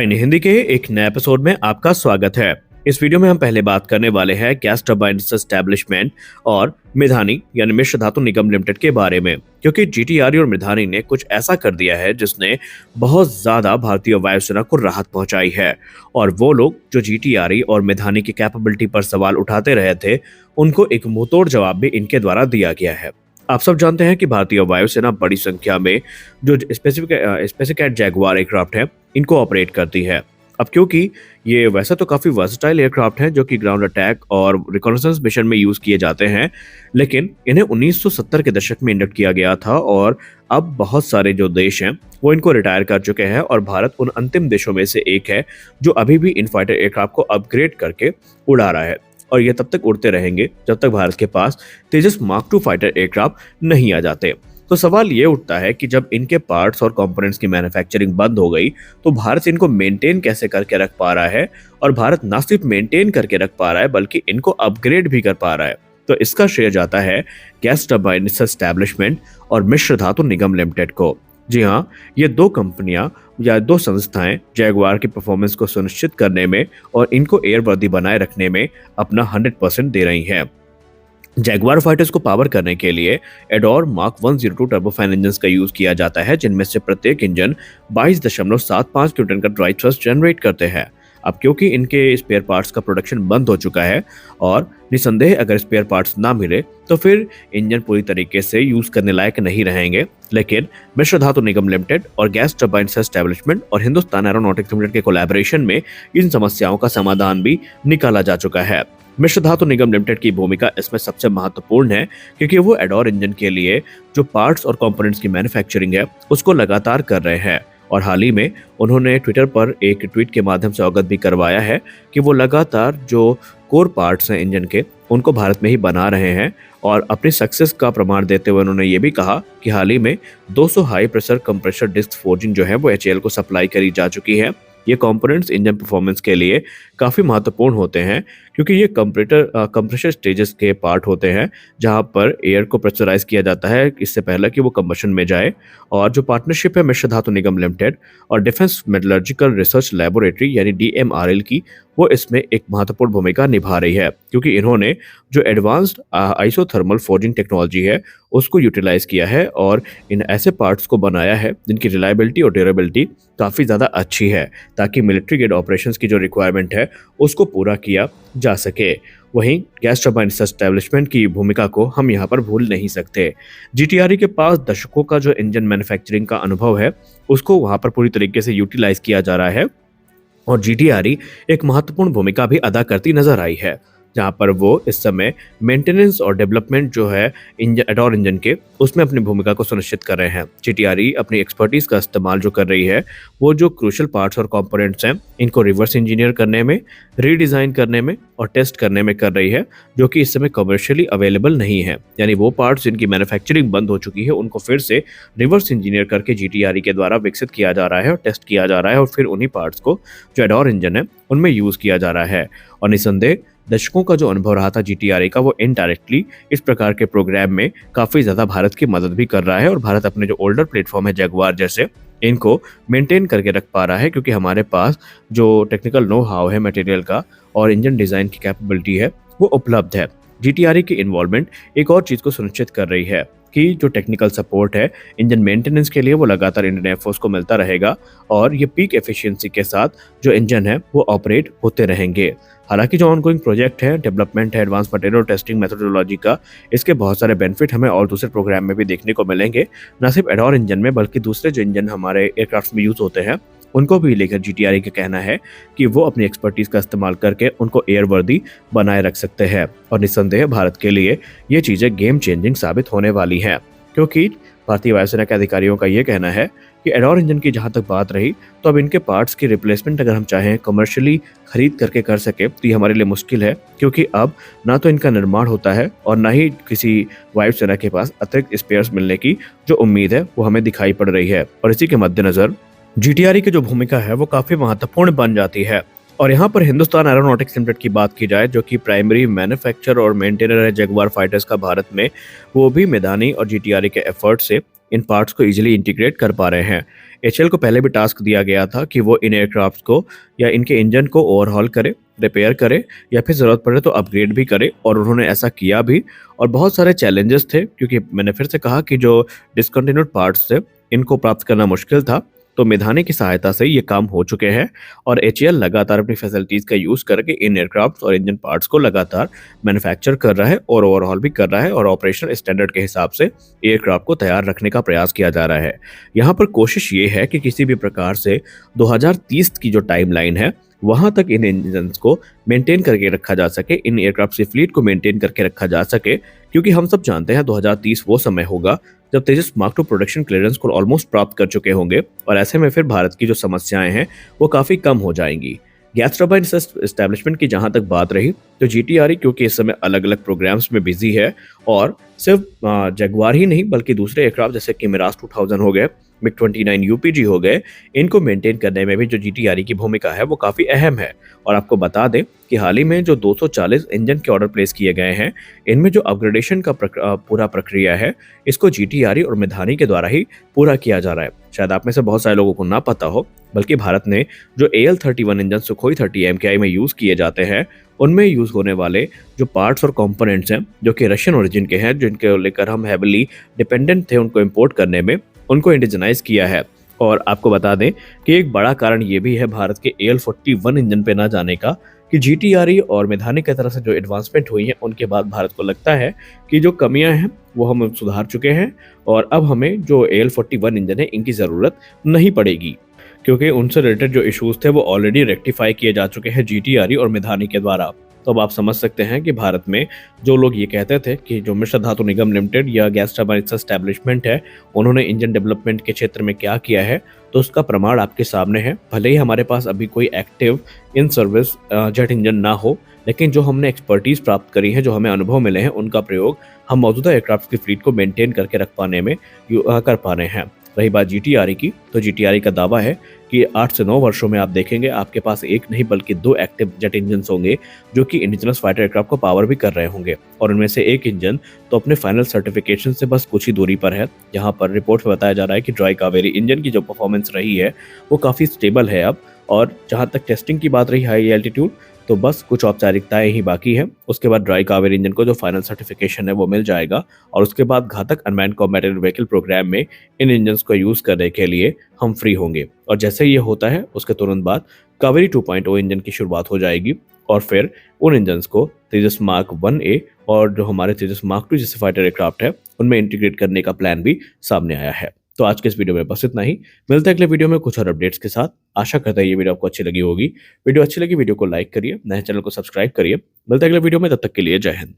आईने हिंदी के एक नए एपिसोड में आपका स्वागत है। इस वीडियो में हम पहले बात करने वाले हैं गैस टरबाइन एस्टेब्लिशमेंट और मिधानी यानी मिश्र धातु निगम लिमिटेड के बारे में, क्योंकि जीटीआरई और मिधानी ने कुछ ऐसा कर दिया है जिसने बहुत ज्यादा भारतीय वायुसेना को राहत पहुंचाई है। और वो लोग जो जीटीआरई और मिधानी की कैपेबिलिटी पर सवाल उठाते रहे थे, उनको एक मुंहतोड़ जवाब भी इनके द्वारा दिया गया है। आप सब जानते हैं कि भारतीय वायुसेना बड़ी संख्या में जो स्पेसिफिक जैगुआर एयरक्राफ्ट है, इनको ऑपरेट करती है। अब क्योंकि ये वैसे तो काफी वर्सेटाइल एयरक्राफ्ट हैं जो कि ग्राउंड अटैक और रिकॉनेसेंस मिशन में यूज किए जाते हैं, लेकिन इन्हें 1970 के दशक में इंडक्ट किया गया था और अब बहुत सारे जो देश हैं वो इनको रिटायर कर चुके हैं और भारत उन अंतिम देशों में से एक है जो अभी भी इन फाइटर एयरक्राफ्ट को अपग्रेड करके उड़ा रहा है। और ये तब तक उड़ते रहेंगे जब तक भारत के पास तेजस मार्क II फाइटर एयरक्राफ्ट नहीं आ जाते। तो सवाल ये उठता है कि जब इनके पार्ट्स और कंपोनेंट्स की मैन्युफैक्चरिंग बंद हो गई तो भारत इनको मेंटेन कैसे करके रख पा रहा है, और भारत न सिर्फ मेंटेन करके रख पा रहा है बल्कि इनको अपग्रेड भी कर पा रहा है। तो इसका श्रेय जाता है गैस टरबाइन एस्टेब्लिशमेंट और मिश्र धातु निगम लिमिटेड को। जी हाँ, ये दो कंपनियां या दो संस्थाएं जैगुआर की परफॉर्मेंस को सुनिश्चित करने में और इनको एयरवर्दी बनाए रखने में अपना 100% दे रही हैं। जैगुआर फाइटर्स को पावर करने के लिए एडोर मार्क 102 टर्बोफैन इंजन का यूज किया जाता है, जिनमें से प्रत्येक इंजन 22.75 न्यूटन का ड्राइव थ्रस्ट जनरेट करते हैं। अब क्योंकि इनके स्पेयर पार्ट्स का प्रोडक्शन बंद हो चुका है और निसंदेह अगर स्पेयर पार्ट्स ना मिले तो फिर इंजन पूरी तरीके से यूज करने लायक नहीं रहेंगे, लेकिन मिश्र धातु निगम लिमिटेड और गैस टरबाइन एस्टेब्लिशमेंट और हिंदुस्तान एरोनॉटिक्स लिमिटेड के कोलैबोरेशन में इन समस्याओं का समाधान भी निकाला जा चुका है। मिश्र धातु निगम लिमिटेड की भूमिका इसमें सबसे महत्वपूर्ण है, क्योंकि वो एडोर इंजन के लिए जो पार्ट्स और कंपोनेंट्स की मैन्युफैक्चरिंग है उसको लगातार कर रहे हैं। और हाल ही में उन्होंने ट्विटर पर एक ट्वीट के माध्यम से अवगत भी करवाया है कि वो लगातार जो कोर पार्ट्स हैं इंजन के, उनको भारत में ही बना रहे हैं। और अपनी सक्सेस का प्रमाण देते हुए उन्होंने ये भी कहा कि हाल ही में 200 high pressure compressor disk forging जो है वो HAL को सप्लाई करी जा चुकी है। ये कंपोनेंट्स इंजन परफॉर्मेंस के लिए काफ़ी महत्वपूर्ण होते हैं, क्योंकि ये कंप्रेशर स्टेजेस के पार्ट होते हैं जहां पर एयर को प्रेशराइज किया जाता है इससे पहले कि वो कंबशन में जाए। और जो पार्टनरशिप है मिश्र धातु निगम लिमिटेड और डिफेंस मेटलर्जिकल रिसर्च लैबोरेटरी यानी DMRL की, वो इसमें एक महत्वपूर्ण भूमिका निभा रही है, क्योंकि इन्होंने जो एडवांस्ड आइसोथर्मल फोर्जिंग टेक्नोलॉजी है उसको यूटिलाइज किया है और इन ऐसे पार्ट्स को बनाया है जिनकी रिलायबिलिटी और ड्यूरेबिलिटी काफ़ी ज़्यादा अच्छी है, ताकि मिलिट्री ग्रेड ऑपरेशंस की जो रिक्वायरमेंट है उसको पूरा किया जा सके। वहीं गैस टरबाइन एस्टेब्लिशमेंट की भूमिका को हम यहाँ पर भूल नहीं सकते। जीटीआरई के पास दशकों का जो इंजन मैन्युफैक्चरिंग का अनुभव है उसको वहाँ पर पूरी तरीके से यूटिलाइज किया जा रहा है, और जीटीआरई एक महत्वपूर्ण भूमिका भी अदा करती नजर आई है, जहाँ पर वो इस समय मेंटेनेंस और डेवलपमेंट जो है एडोर इंजन के, उसमें अपनी भूमिका को सुनिश्चित कर रहे हैं। जीटीआरई अपनी एक्सपर्टीज का इस्तेमाल जो कर रही है वो जो क्रूशियल पार्ट्स और कंपोनेंट्स हैं इनको रिवर्स इंजीनियर करने में, रीडिज़ाइन करने में और टेस्ट करने में कर रही है, जो कि इस समय कमर्शियली अवेलेबल नहीं है। यानी वो पार्ट्स जिनकी मैन्युफैक्चरिंग बंद हो चुकी है उनको फिर से रिवर्स इंजीनियर करके जीटीआरई के द्वारा विकसित किया जा रहा है और टेस्ट किया जा रहा है, और फिर उन्हीं पार्ट्स को जो एडोर इंजन है उनमें यूज़ किया जा रहा है। और निसंदेह दशकों का जो अनुभव रहा था जीटीआरई का, वो इनडायरेक्टली इस प्रकार के प्रोग्राम में काफ़ी ज़्यादा भारत की मदद भी कर रहा है, और भारत अपने जो ओल्डर प्लेटफॉर्म है जैगुआर जैसे, इनको मेंटेन करके रख पा रहा है, क्योंकि हमारे पास जो टेक्निकल नो हाउ है मटेरियल का और इंजन डिज़ाइन की कैपेबिलिटी है वो उपलब्ध है। जीटीआरई की इन्वॉल्वमेंट एक और चीज़ को सुनिश्चित कर रही है कि जो टेक्निकल सपोर्ट है इंजन मेंटेनेंस के लिए वो लगातार इंडियन एयरफोर्स को मिलता रहेगा, और ये पीक एफिशिएंसी के साथ जो इंजन है वो ऑपरेट होते रहेंगे। हालांकि जो ऑनगोइंग प्रोजेक्ट है, डेवलपमेंट है एडवांस मटेरियल टेस्टिंग मेथोडोलॉजी का, इसके बहुत सारे बेनिफिट हमें और दूसरे प्रोग्राम में भी देखने को मिलेंगे, न सिर्फ एडोर इंजन में बल्कि दूसरे जो इंजन हमारे एयरक्राफ्ट में यूज होते हैं उनको भी लेकर जीटीआरई का कहना है कि वो अपनी एक्सपर्टीज का इस्तेमाल करके उनको एयरवर्दी बनाए रख सकते हैं। और निस्संदेह भारत के लिए ये चीज़ें गेम चेंजिंग साबित होने वाली हैं, क्योंकि भारतीय वायुसेना के अधिकारियों का ये कहना है कि एडोर इंजन की जहाँ तक बात रही तो अब इनके पार्ट्स की रिप्लेसमेंट अगर हम चाहें कमर्शियली खरीद करके कर सके तो ये हमारे लिए मुश्किल है, क्योंकि अब ना तो इनका निर्माण होता है और ना ही किसी वायुसेना के पास अतिरिक्त स्पेयर्स मिलने की जो उम्मीद है वो हमें दिखाई पड़ रही है। और इसी के मद्देनजर जीटीआरई की जो भूमिका है वो काफ़ी महत्वपूर्ण बन जाती है। और यहाँ पर हिंदुस्तान एरोनॉटिक्स लिमिटेड की बात की जाए, जो कि प्राइमरी मैन्युफैक्चरर और मेंटेनर है जगुआर फाइटर्स का भारत में, वो भी मिधानी और जीटीआरई के एफर्ट से इन पार्ट्स को इजीली इंटीग्रेट कर पा रहे हैं। एचएएल को पहले भी टास्क दिया गया था कि वो इन एयरक्राफ्ट को या इनके इंजन को ओवरहॉल करे, रिपेयर करे या फिर ज़रूरत पड़े तो अपग्रेड भी करे, और उन्होंने ऐसा किया भी। और बहुत सारे चैलेंजेस थे, क्योंकि मैंने फिर से कहा कि जो डिसकंटिन्यूड पार्ट्स थे इनको प्राप्त करना मुश्किल था। तो मिधानी की सहायता से ये काम हो चुके हैं और एचएएल लगातार अपनी फैसिलिटीज़ का यूज़ करके इन एयरक्राफ्ट और इंजन पार्ट्स को लगातार मैन्युफैक्चर कर रहा है और ओवरहॉल भी कर रहा है, और ऑपरेशनल स्टैंडर्ड के हिसाब से एयरक्राफ्ट को तैयार रखने का प्रयास किया जा रहा है। यहाँ पर कोशिश ये है कि किसी भी प्रकार से 2030 की जो टाइमलाइन है वहां तक इन इंजन्स को मेंटेन करके रखा जा सके, इन एयरक्राफ्ट की फ्लीट को मेंटेन करके रखा जा सके, क्योंकि हम सब जानते हैं 2030 वो समय होगा जब तेजस मार्क टू प्रोडक्शन क्लियरेंस को ऑलमोस्ट प्राप्त कर चुके होंगे, और ऐसे में फिर भारत की जो समस्याएं हैं वो काफी कम हो जाएंगी। गैस टरबाइन एस्टेब्लिशमेंट की जहां तक बात रही, तो जीटीआरई क्योंकि इस समय अलग अलग प्रोग्राम्स में बिजी है, और सिर्फ जगुआर ही नहीं बल्कि दूसरे एयरक्राफ्ट जैसे कि मिराज 2000 हो गए, मिग 29 यूपीजी हो गए, इनको मेंटेन करने में भी जो जीटीआरई की भूमिका है वो काफ़ी अहम है। और आपको बता दें कि हाल ही में जो 240 इंजन के ऑर्डर प्लेस किए गए हैं, इनमें जो अपग्रेडेशन का पूरा प्रक्रिया है इसको जीटीआरई और मिधानी के द्वारा ही पूरा किया जा रहा है। शायद आप में से बहुत सारे लोगों को ना पता हो, बल्कि भारत ने जो AL-31 इंजन सुखोई 30 MKI में यूज़ किए जाते हैं, उनमें यूज़ होने वाले जो पार्ट्स और कंपोनेंट्स हैं जो कि रशियन ओरिजिन के हैं, जिनके लेकर हम हैविली डिपेंडेंट थे उनको इंपोर्ट करने में, उनको इंडिजनाइज किया है। और आपको बता दें कि एक बड़ा कारण ये भी है भारत के AL-41 इंजन पे ना जाने का, कि जीटीआरई और मिधानी की तरफ से जो एडवांसमेंट हुई है उनके बाद भारत को लगता है कि जो कमियां हैं वो हम सुधार चुके हैं, और अब हमें जो AL-41 इंजन है इनकी ज़रूरत नहीं पड़ेगी, क्योंकि उनसे रिलेटेड जो इश्यूज थे वो ऑलरेडी रेक्टिफाई किए जा चुके हैं जीटीआरई और मिधानी के द्वारा। तो अब आप समझ सकते हैं कि भारत में जो लोग ये कहते थे कि जो मिश्र धातु निगम लिमिटेड या गैस टरबाइन एस्टैब्लिशमेंट है उन्होंने इंजन डेवलपमेंट के क्षेत्र में क्या किया है, तो उसका प्रमाण आपके सामने है। भले ही हमारे पास अभी कोई active in service jet engine ना हो, लेकिन जो हमने एक्सपर्टीज प्राप्त करी है, जो हमें अनुभव मिले हैं, उनका प्रयोग हम मौजूदा एयरक्राफ्ट की फ्लीट को मेंटेन करके रख पाने में कर पा रहे हैं। रही बात जीटीआरई की, तो जीटीआरई का दावा है कि 8 से 9 वर्षों में आप देखेंगे आपके पास एक नहीं बल्कि 2 एक्टिव जेट इंजन होंगे जो कि इंडिजिनस फाइटर एयरक्राफ्ट को पावर भी कर रहे होंगे, और उनमें से एक इंजन तो अपने फाइनल सर्टिफिकेशन से बस कुछ ही दूरी पर है। यहाँ पर रिपोर्ट में बताया जा रहा है कि ड्राई कावेरी इंजन की जो परफॉर्मेंस रही है वो काफ़ी स्टेबल है अब, और जहाँ तक टेस्टिंग की बात रही हाई एल्टीट्यूड, तो बस कुछ औपचारिकताएं ही बाकी हैं। उसके बाद ड्राई कावेरी इंजन को जो फाइनल सर्टिफिकेशन है वो मिल जाएगा, और उसके बाद घातक अनमैन्ड कॉम्बैटिव व्हीकल प्रोग्राम में इन इंजन्स को यूज़ करने के लिए हम फ्री होंगे। और जैसे ये होता है उसके तुरंत बाद कावेरी 2.0 इंजन की शुरुआत हो जाएगी, और फिर उन इंजन्स को तेजस मार्क 1A और जो हमारे तेजस मार्क 2 जैसे फाइटर एयरक्राफ्ट है उनमें इंटीग्रेट करने का प्लान भी सामने आया है। तो आज के इस वीडियो में बस इतना ही। मिलते हैं अगले वीडियो में कुछ और अपडेट्स के साथ। आशा करता है ये वीडियो आपको अच्छी लगी होगी। वीडियो अच्छी लगी वीडियो को लाइक करिए, नए चैनल को सब्सक्राइब करिए। मिलते हैं अगले वीडियो में, तब तक के लिए जय हिंद।